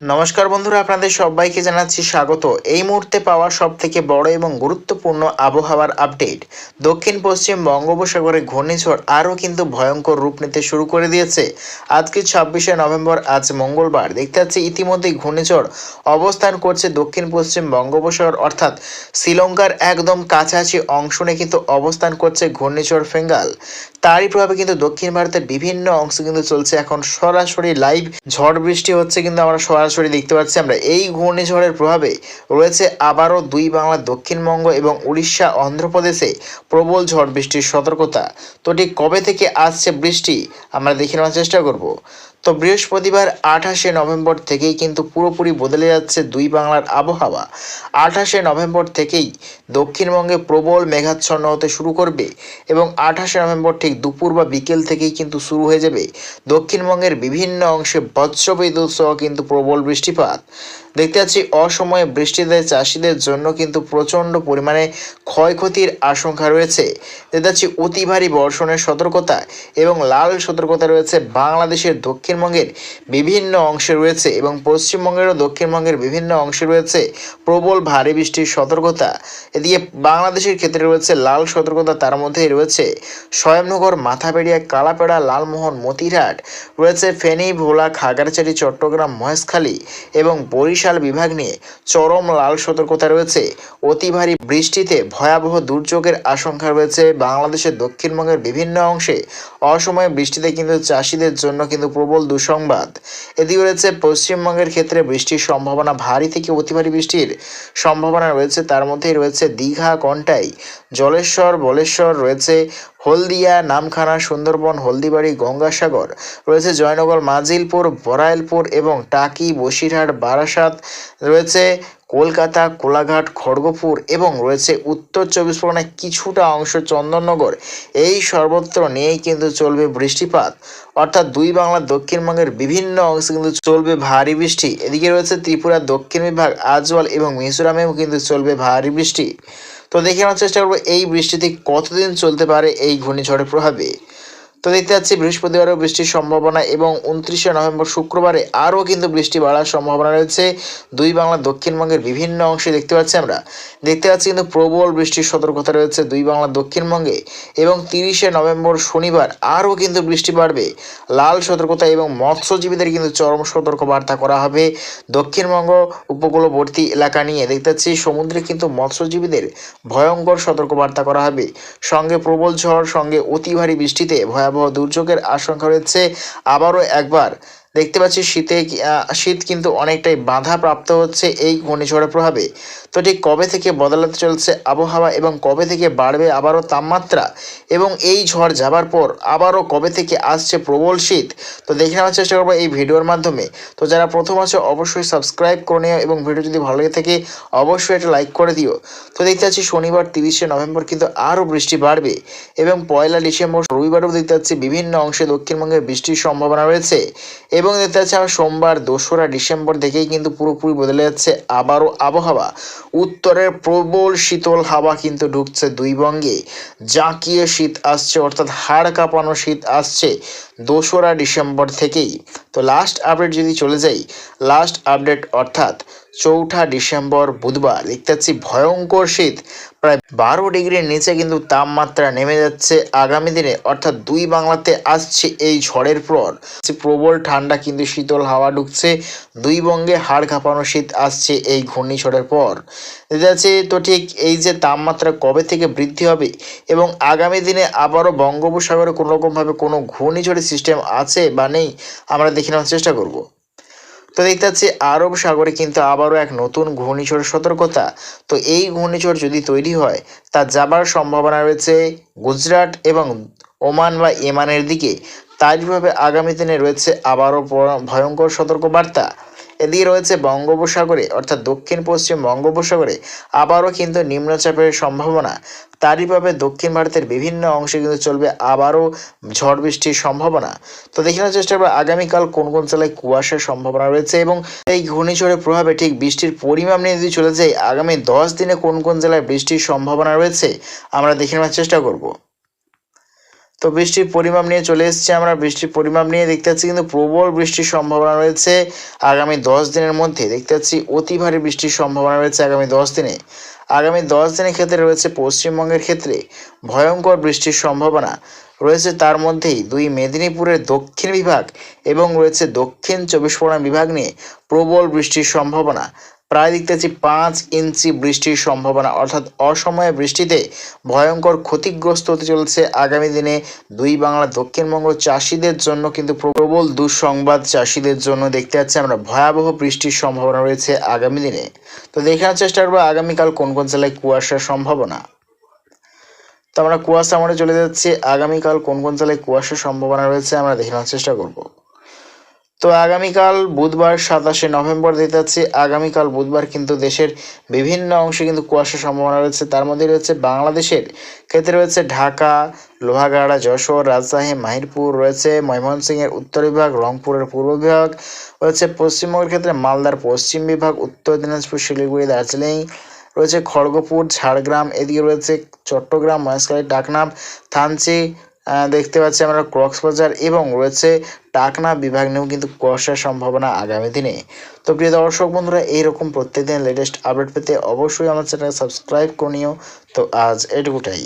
নমস্কার বন্ধুরা, আপনাদের সবাইকে জানাচ্ছি স্বাগত। এই মুহূর্তে পাওয়া সবথেকে বড় এবং গুরুত্বপূর্ণ আবহাওয়ার আপডেট। দক্ষিণ পশ্চিম বঙ্গোপসাগরে ঘূর্ণিঝড় আরও কিন্তু ভয়ঙ্কর রূপ নিতে শুরু করে দিয়েছে। আজকে 26শে নভেম্বর, আজ মঙ্গলবার। দেখতে পাচ্ছি ইতিমধ্যেই ঘূর্ণিঝড় অবস্থান করছে দক্ষিণ পশ্চিম বঙ্গোপসাগর অর্থাৎ শ্রীলঙ্কার একদম কাছাকাছি অংশ নিয়ে কিন্তু অবস্থান করছে ঘূর্ণিঝড় ফেঙ্গাল। তারই প্রভাবে কিন্তু দক্ষিণ ভারতের বিভিন্ন অংশে কিন্তু চলছে এখন সরাসরি লাইভ ঝড় বৃষ্টি হচ্ছে, কিন্তু আমরা সরাসরি দেখতে পাচ্ছি। আমরা এই ঘূর্ণিঝড়ের প্রভাবে রয়েছে আবারও দুই বাংলা, দক্ষিণবঙ্গ এবং উড়িষ্যা, অন্ধ্রপ্রদেশে প্রবল ঝড় বৃষ্টির সতর্কতা। তো ঠিক কবে থেকে আসছে বৃষ্টি আমরা দেখে নেওয়ার চেষ্টা করব। তো বৃহস্পতিবার 28শে নভেম্বর থেকেই কিন্তু পুরোপুরি বদলে যাচ্ছে দুই বাংলার আবহাওয়া। 28শে নভেম্বর থেকেই দক্ষিণবঙ্গে প্রবল মেঘাচ্ছন্ন হতে শুরু করবে এবং 28শে নভেম্বর ঠিক দুপুর বা বিকেল থেকেই কিন্তু শুরু হয়ে যাবে দক্ষিণবঙ্গের বিভিন্ন অংশে বজ্রবিদ্যুৎ সহ কিন্তু প্রবল বৃষ্টিপাত। দেখতে পাচ্ছি অসময়ে বৃষ্টিতে চাষিদের জন্য কিন্তু প্রচণ্ড পরিমাণে ক্ষয়ক্ষতির আশঙ্কা রয়েছে। দেখতে পাচ্ছি অতি ভারী বর্ষণের সতর্কতা এবং লাল সতর্কতা রয়েছে বাংলাদেশের দক্ষিণবঙ্গের বিভিন্ন অংশে রয়েছে এবং পশ্চিমবঙ্গেরও দক্ষিণবঙ্গের বিভিন্ন অংশে রয়েছে প্রবল ভারী বৃষ্টির সতর্কতা। এদিকে বাংলাদেশের ক্ষেত্রে রয়েছে লাল সতর্কতা, তার মধ্যেই রয়েছে স্বয়ংনগর, মাথাবেড়িয়া, কালাপাড়া, লালমোহন, মতিরহাট, রয়েছে ফেনী, ভোলা, খাগড়াছড়ি, চট্টগ্রাম, মহেশখালী এবং বরিশাল বিভাগ নিয়ে চরম লাল সতর্কতা রয়েছে। অতি ভারী বৃষ্টিতে ভয়াবহ দুর্যোগের আশঙ্কা রয়েছে বাংলাদেশের দক্ষিণবঙ্গের বিভিন্ন অংশে। অসময়ে বৃষ্টিতে কিন্তু চাষিদের জন্য কিন্তু প্রবল দুঃসংবাদ। এদিকে রয়েছে পশ্চিমবঙ্গের ক্ষেত্রে বৃষ্টির সম্ভাবনা, ভারী থেকে অতি ভারী বৃষ্টির সম্ভাবনা রয়েছে। তার মধ্যেই রয়েছে দীঘা, কন্টাই, জলেশ্বর, বলেশ্বর, রয়েছে হলদিয়া, নামখানা, সুন্দরবন, হলদিবাড়ি, গঙ্গাসাগর, রয়েছে জয়নগর, মাজিলপুর, বরাইলপুর এবং টাকি, বসিরহাট, বারাসাত, রয়েছে কলকাতা, কোলাঘাট, খড়গপুর এবং রয়েছে উত্তর চব্বিশ পরগনায় কিছুটা অংশ, চন্দননগর। এই সর্বত্র নিয়েই কিন্তু চলবে বৃষ্টিপাত, অর্থাৎ দুই বাংলার দক্ষিণবঙ্গের বিভিন্ন অংশে কিন্তু চলবে ভারী বৃষ্টি। এদিকে রয়েছে ত্রিপুরার দক্ষিণ বিভাগ, আজওয়াল এবং মিজোরামেও কিন্তু চলবে ভারী বৃষ্টি। তো দেখে নেওয়ার চেষ্টা করবো এই বৃষ্টিতে কতদিন চলতে পারে এই ঘূর্ণিঝড়ের প্রভাবে। তো দেখতে পাচ্ছি বৃহস্পতিবারও বৃষ্টির সম্ভাবনা এবং 29শে নভেম্বর শুক্রবারে আরও কিন্তু বৃষ্টি বাড়ার সম্ভাবনা রয়েছে দুই বাংলার দক্ষিণবঙ্গের বিভিন্ন অংশে। দেখতে পাচ্ছি কিন্তু প্রবল বৃষ্টির সতর্কতা রয়েছে দুই বাংলার দক্ষিণবঙ্গে এবং 30শে নভেম্বর শনিবার আরও কিন্তু বৃষ্টি বাড়বে, লাল সতর্কতা এবং মৎস্যজীবীদের কিন্তু চরম সতর্কবার্তা করা হবে দক্ষিণবঙ্গ উপকূলবর্তী এলাকা নিয়ে। দেখতে পাচ্ছি সমুদ্রে কিন্তু মৎস্যজীবীদের ভয়ঙ্কর সতর্কবার্তা করা হবে, সঙ্গে প্রবল ঝড়, সঙ্গে অতি ভারী বৃষ্টিতে ভয়াবহ দুর্যোগের আশঙ্কা রয়েছে। আবারও একবার দেখতে পাচ্ছি শীত কিন্তু অনেকটাই বাধা প্রাপ্ত হচ্ছে এই ঘূর্ণিঝড়ের প্রভাবে। তো ঠিক কবে থেকে বদলাতে চলছে আবহাওয়া এবং কবে থেকে বাড়বে আবারও তাপমাত্রা এবং এই ঝড় যাবার পর আবারও কবে থেকে আসছে প্রবল শীত, তো দেখে নেওয়ার চেষ্টা করবো এই ভিডিওর মাধ্যমে। তো যারা প্রথম আছে অবশ্যই সাবস্ক্রাইব করে নিও এবং ভিডিও যদি ভালো লেগে থাকে অবশ্যই একটা লাইক করে দিও। তো দেখতে পাচ্ছি শনিবার 30শে নভেম্বর কিন্তু আরও বৃষ্টি বাড়বে এবং 1 ডিসেম্বর রবিবারও দেখতে পাচ্ছি বিভিন্ন অংশে দক্ষিণবঙ্গে বৃষ্টির সম্ভাবনা রয়েছে এবং দেখতে পাচ্ছি আমরা সোমবার 2রা ডিসেম্বর থেকেই কিন্তু পুরোপুরি বদলে যাচ্ছে আবারও আবহাওয়া। উত্তরের প্রবল শীতল হাওয়া কিন্তু ঢুকছে দুই বঙ্গে, জাঁকিয়ে শীত আসছে, অর্থাৎ হাড় কাঁপানো শীত আসছে 2রা ডিসেম্বর থেকেই। তো লাস্ট আপডেট যদি চলে যাই, লাস্ট আপডেট অর্থাৎ 4ঠা ডিসেম্বর বুধবার দেখতে পাচ্ছি ভয়ঙ্কর শীত, প্রায় 12 ডিগ্রির নিচে কিন্তু তাপমাত্রা নেমে যাচ্ছে আগামী দিনে, অর্থাৎ দুই বাংলাতে আসছে এই ঝড়ের পর প্রবল ঠান্ডা কিন্তু শীতল হাওয়া ঢুকছে দুই বঙ্গে, হাড় কাঁপানো শীত আসছে এই ঘূর্ণিঝড়ের পর। দেখা যাচ্ছে তো ঠিক এই যে তাপমাত্রা কবে থেকে বৃদ্ধি হবে এবং আগামী দিনে আবারও বঙ্গোপসাগরে কোনো রকমভাবে কোনো ঘূর্ণিঝড়ের সিস্টেম আছে বা নেই আমরা দেখে নেওয়ার চেষ্টা করব। তো দেখতে পাচ্ছি আরব সাগরে কিন্তু আবারও এক নতুন ঘূর্ণিঝড়ের সতর্কতা। তো এই ঘূর্ণিঝড় যদি তৈরি হয় তা যাবার সম্ভাবনা রয়েছে গুজরাট এবং ওমান বা ইয়েমানের দিকে। তাইভাবে আগামী দিনে রয়েছে আবারও ভয়ঙ্কর সতর্কবার্তা। এদিকে রয়েছে বঙ্গোপসাগরে অর্থাৎ দক্ষিণ পশ্চিম বঙ্গোপসাগরে আবারও কিন্তু নিম্নচাপের সম্ভাবনা। তারইভাবে দক্ষিণ ভারতের বিভিন্ন অংশে কিন্তু চলবে আবারও ঝড় বৃষ্টির সম্ভাবনা। তো দেখে নেওয়ার চেষ্টা করবো আগামীকাল কোন কোন জেলায় কুয়াশার সম্ভাবনা রয়েছে এবং এই ঘূর্ণিঝড়ের প্রভাবে ঠিক বৃষ্টির পরিমাণ নিয়ে যদি চলে যাই আগামী 10 দিনে কোন কোন জেলায় বৃষ্টির সম্ভাবনা রয়েছে আমরা দেখে নেওয়ার চেষ্টা করব। তো বৃষ্টির পরিমাপ নিয়ে চলে এসেছি আমরা। বৃষ্টির পরিমাপ নিয়ে দেখতে পাচ্ছি কিন্তু প্রবল বৃষ্টির সম্ভাবনা রয়েছে আগামী 10 দিনের মধ্যে। দেখতে পাচ্ছি অতি ভারী বৃষ্টির সম্ভাবনা রয়েছে আগামী 10 দিনে। আগামী 10 দিনের ক্ষেত্রে রয়েছে পশ্চিমবঙ্গের ক্ষেত্রে ভয়ঙ্কর বৃষ্টির সম্ভাবনা রয়েছে। তার মধ্যেই 2 মেদিনীপুরের দক্ষিণ বিভাগ এবং রয়েছে দক্ষিণ 24 পরগনা বিভাগ নিয়ে প্রবল বৃষ্টির সম্ভাবনা। প্রায় দেখতে পাচ্ছি 5 ইঞ্চি বৃষ্টির সম্ভাবনা, অর্থাৎ অসময়ে বৃষ্টিতে ভয়ঙ্কর ক্ষতিগ্রস্ত হতে চলেছে আগামী দিনে 2 বাংলা দক্ষিণবঙ্গ চাষিদের জন্য কিন্তু প্রবল দুঃসংবাদ চাষিদের জন্য। দেখতে পাচ্ছি আমরা ভয়াবহ বৃষ্টির সম্ভাবনা রয়েছে আগামী দিনে। তো দেখার চেষ্টা করবো আগামীকাল কোন কোন জেলায় কুয়াশার সম্ভাবনা। তো আমরা কুয়াশা আমরা চলে যাচ্ছি আগামীকাল কোন কোন জেলায় কুয়াশার সম্ভাবনা রয়েছে আমরা দেখানোর চেষ্টা করব। তো আগামীকাল বুধবার 27শে নভেম্বর দেখতে পাচ্ছি আগামীকাল বুধবার কিন্তু দেশের বিভিন্ন অংশে কিন্তু কুয়াশার সম্ভাবনা রয়েছে। তার মধ্যে রয়েছে বাংলাদেশের ক্ষেত্রে রয়েছে ঢাকা, লোহাগাড়া, যশোর, রাজশাহী, মাহিরপুর, রয়েছে ময়মনসিংহের উত্তর বিভাগ, রংপুরের পূর্ব বিভাগ, রয়েছে পশ্চিমবঙ্গের ক্ষেত্রে মালদার পশ্চিম বিভাগ, উত্তর দিনাজপুর, শিলিগুড়ি, দার্জিলিং, রয়েছে খড়গপুর, ঝাড়গ্রাম, এদিকে রয়েছে চট্টগ্রাম, মহেশখালী, টাকনাফ, থানচি, দেখতে পাচ্ছি আমরা কক্সবাজার এবং রয়েছে টাকনা বিভাগ নিয়েও কিন্তু কুয়াশার সম্ভাবনা আগামী দিনে। তো প্রিয় দর্শক বন্ধুরা, এইরকম প্রত্যেকদিন লেটেস্ট আপডেট পেতে অবশ্যই আমার চ্যানেল সাবস্ক্রাইব করে নিও। তো আজ এটুকুটাই।